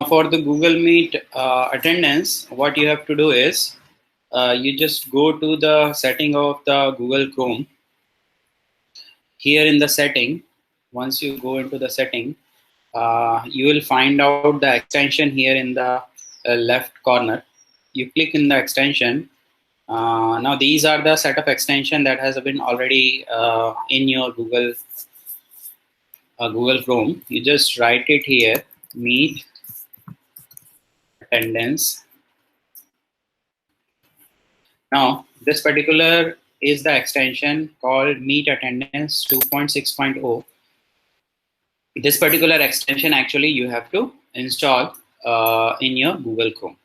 For the Google Meet attendance, what you have to do is you just go to the setting of the Google Chrome. Here in the setting, once you go into the setting, you will find out the extension here in the left corner. You click in the extension. Now these are the set of extension that has been already in your Google Chrome. You just write it here, Meet Attendance. Now this particular is the extension called Meet Attendance 2.6.0. This particular extension actually you have to install in your Google Chrome.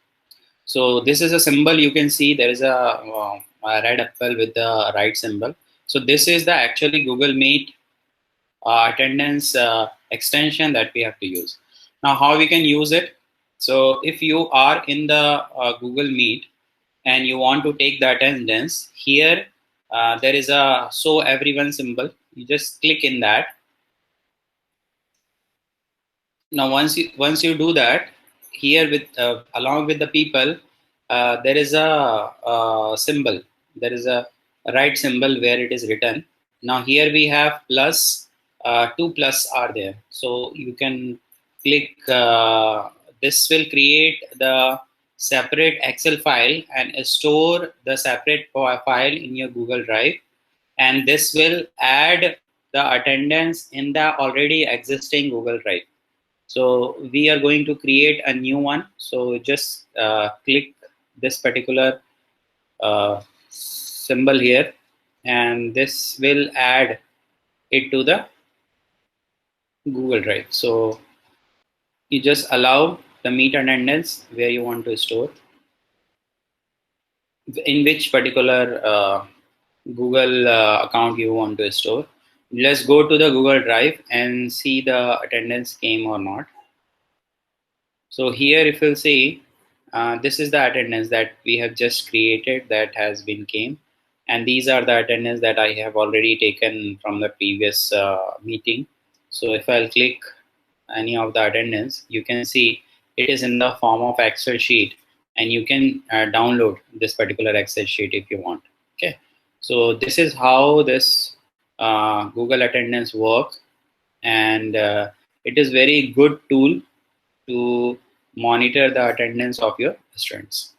So this is a symbol. You can see there is a red apple with the right symbol. So this is the actually Google Meet attendance extension that we have to use. Now how we can use it? So if you are in the Google Meet and you want to take the attendance, here there is a show everyone symbol. You just click in that. Now once you do that, here with along with the people, there is a symbol. There is a right symbol where it is written. Now here we have plus, two plus are there. So you can click. This will create the separate Excel file and store the separate file in your Google Drive. And this will add the attendance in the already existing Google Drive. So we are going to create a new one. So just click this particular symbol here, and this will add it to the Google Drive. So you just allow the Meet attendance where you want to store, in which particular Google account you want to store. Let's go to the Google Drive and see the attendance came or not. So here if you'll see, this is the attendance that we have just created that has been came, and these are the attendance that I have already taken from the previous meeting. So if I'll click any of the attendance, you can see it is in the form of Excel sheet, and you can download this particular Excel sheet if you want. Okay, so this is how this Google attendance works, and it is very good tool to monitor the attendance of your students.